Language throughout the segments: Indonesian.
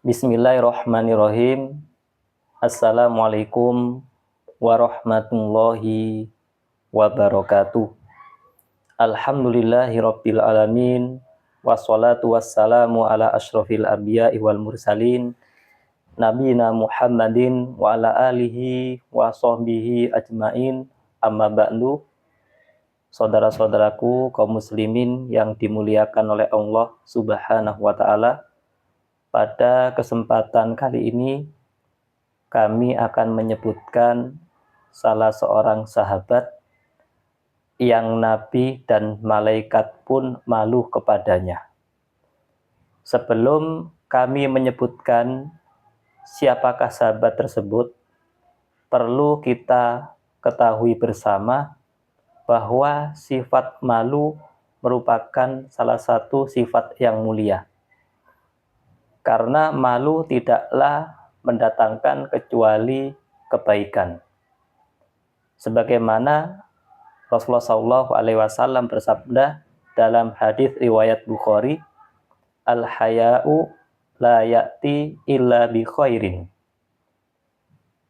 Bismillahirrahmanirrahim. Assalamualaikum warahmatullahi wabarakatuh. Alhamdulillahirabbil alamin. Wassalatu wassalamu ala asyrofil anbiya'i wal mursalin nabiyina Muhammadin wa ala alihi wa sahbihi ajmain. Amma ba'du. Saudara-saudaraku kaum muslimin yang dimuliakan oleh Allah Subhanahu wa taala, pada kesempatan kali ini kami akan menyebutkan salah seorang sahabat yang Nabi dan malaikat pun malu kepadanya. Sebelum kami menyebutkan siapakah sahabat tersebut, perlu kita ketahui bersama bahwa sifat malu merupakan salah satu sifat yang mulia. Karena malu tidaklah mendatangkan kecuali kebaikan. Sebagaimana Rasulullah SAW bersabda dalam hadis riwayat Bukhari, al-haya'u la ya'ti illa bi khairin.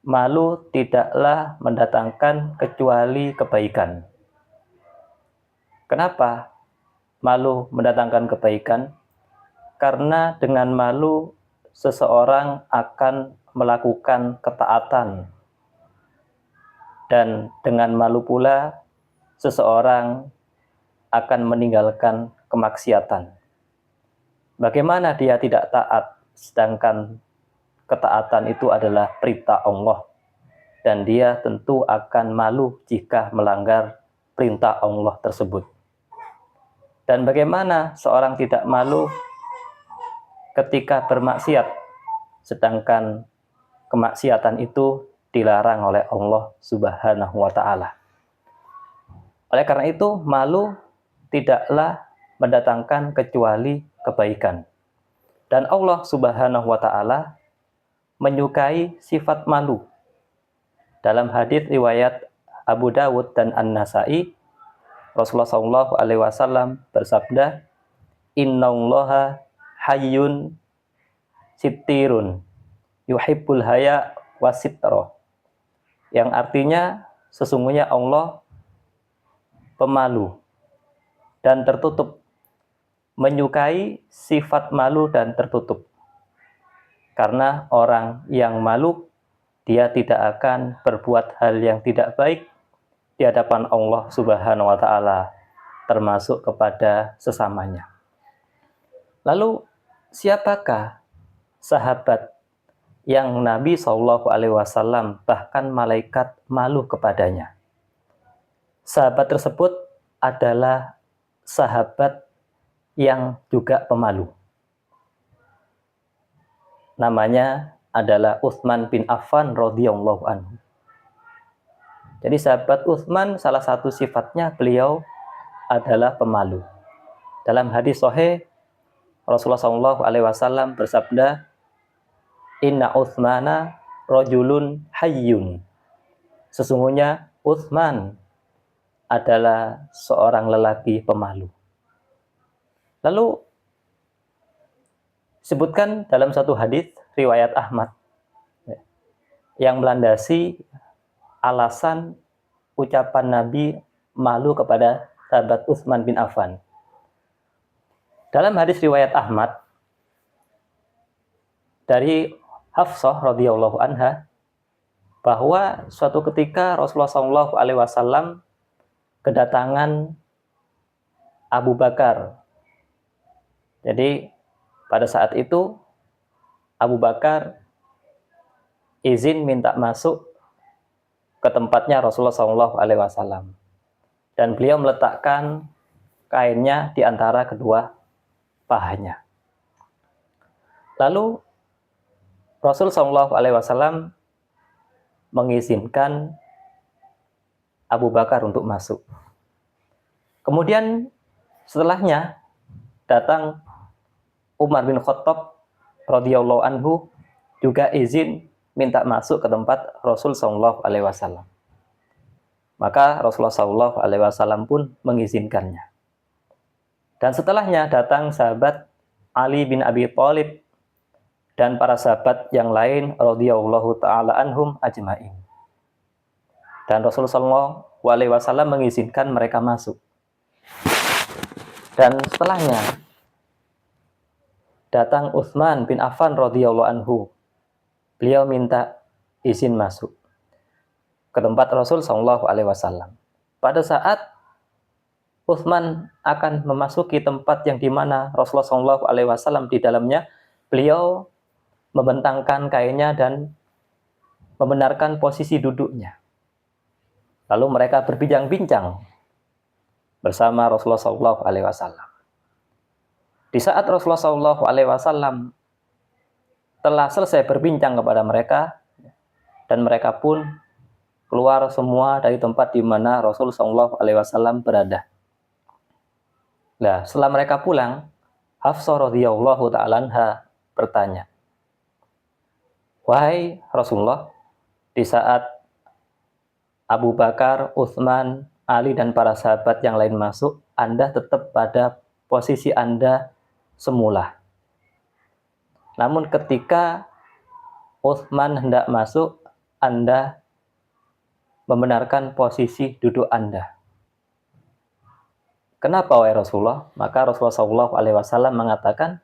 Malu tidaklah mendatangkan kecuali kebaikan. Kenapa malu mendatangkan kebaikan? Karena dengan malu seseorang akan melakukan ketaatan, dan dengan malu pula seseorang akan meninggalkan kemaksiatan. Bagaimana dia tidak taat, sedangkan ketaatan itu adalah perintah Allah, dan dia tentu akan malu jika melanggar perintah Allah tersebut. Dan bagaimana seorang tidak malu ketika bermaksiat, sedangkan kemaksiatan itu dilarang oleh Allah Subhanahu wa taala. Oleh karena itu, malu tidaklah mendatangkan kecuali kebaikan. Dan Allah Subhanahu wa taala menyukai sifat malu. Dalam hadis riwayat Abu Dawud dan An-Nasa'i, Rasulullah SAW bersabda, "Innallaha hayyun sittirun yuhibbul haya wasitra." Yang artinya sesungguhnya Allah pemalu dan tertutup, menyukai sifat malu dan tertutup. Karena orang yang malu, dia tidak akan berbuat hal yang tidak baik di hadapan Allah Subhanahu wa taala, termasuk kepada sesamanya. Lalu siapakah sahabat yang Nabi SAW bahkan malaikat malu kepadanya? Sahabat tersebut adalah sahabat yang juga pemalu. Namanya adalah Utsman bin Affan radhiyallahu anhu. Jadi sahabat Utsman, salah satu sifatnya beliau adalah pemalu. Dalam hadis sahih, Rasulullah SAW bersabda, "Inna Utsmana rajulun hayyun." Sesungguhnya Utsman adalah seorang lelaki pemalu. Lalu sebutkan dalam satu hadis riwayat Ahmad yang melandasi alasan ucapan Nabi malu kepada sahabat Utsman bin Affan. Dalam hadis riwayat Ahmad dari Hafsah radhiyallahu anha, bahwa suatu ketika Rasulullah SAW kedatangan Abu Bakar. Jadi pada saat itu Abu Bakar izin minta masuk ke tempatnya Rasulullah SAW, dan beliau meletakkan kainnya di antara kedua pahanya. Lalu Rasul SAW mengizinkan Abu Bakar untuk masuk. Kemudian setelahnya datang Umar bin Khattab radhiyallahu anhu, juga izin minta masuk ke tempat Rasul SAW. Maka Rasulullah SAW pun mengizinkannya. Dan setelahnya datang sahabat Ali bin Abi Thalib dan para sahabat yang lain radhiyallahu taala anhum ajmain. Dan Rasulullah SAW mengizinkan mereka masuk. Dan setelahnya datang Utsman bin Affan radhiyallahu anhu. Beliau minta izin masuk ke tempat Rasul SAW. Pada saat Utsman akan memasuki tempat yang dimana Rasulullah SAW di dalamnya, beliau membentangkan kainnya dan membenarkan posisi duduknya. Lalu mereka berbincang-bincang bersama Rasulullah SAW. Di saat Rasulullah SAW telah selesai berbincang kepada mereka, dan mereka pun keluar semua dari tempat di mana Rasulullah SAW berada. Nah, setelah mereka pulang, Hafsah radhiyallahu ta'ala anha bertanya, "Wahai Rasulullah, di saat Abu Bakar, Utsman, Ali, dan para sahabat yang lain masuk, Anda tetap pada posisi Anda semula. Namun ketika Utsman hendak masuk, Anda membenarkan posisi duduk Anda. Kenapa wahai Rasulullah?" Maka Rasulullah SAW mengatakan,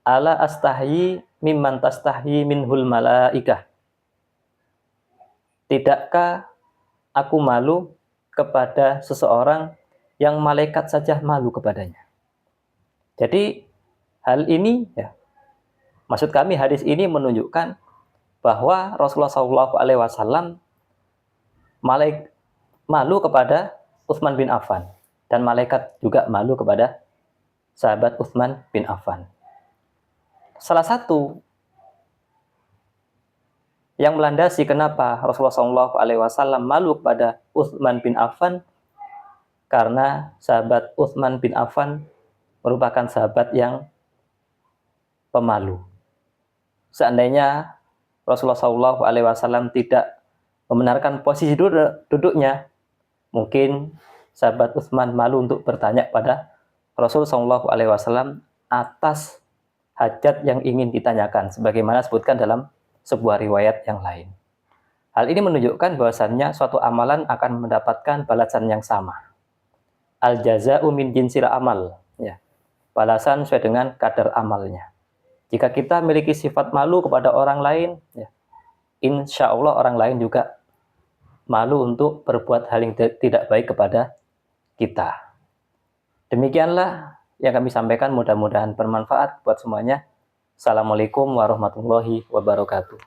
"Ala astahyi mimman tastahyi minhul malaikah." Tidakkah aku malu kepada seseorang yang malaikat saja malu kepadanya? Jadi hal ini, ya, maksud kami hadis ini menunjukkan bahwa Rasulullah SAW malu kepada Utsman bin Affan, dan malaikat juga malu kepada sahabat Utsman bin Affan. Salah satu yang melandasi kenapa Rasulullah SAW malu kepada Utsman bin Affan, karena sahabat Utsman bin Affan merupakan sahabat yang pemalu. Seandainya Rasulullah SAW tidak membenarkan posisi duduknya, mungkin sahabat Utsman malu untuk bertanya pada Rasulullah SAW atas hajat yang ingin ditanyakan, sebagaimana disebutkan dalam sebuah riwayat yang lain. Hal ini menunjukkan bahwasannya suatu amalan akan mendapatkan balasan yang sama. Al-jaza'u min jinsil amal, ya. Balasan sesuai dengan kadar amalnya. Jika kita memiliki sifat malu kepada orang lain, ya, insya Allah orang lain juga malu untuk berbuat hal yang tidak baik kepada kita. Demikianlah yang kami sampaikan, mudah-mudahan bermanfaat buat semuanya. Assalamualaikum warahmatullahi wabarakatuh.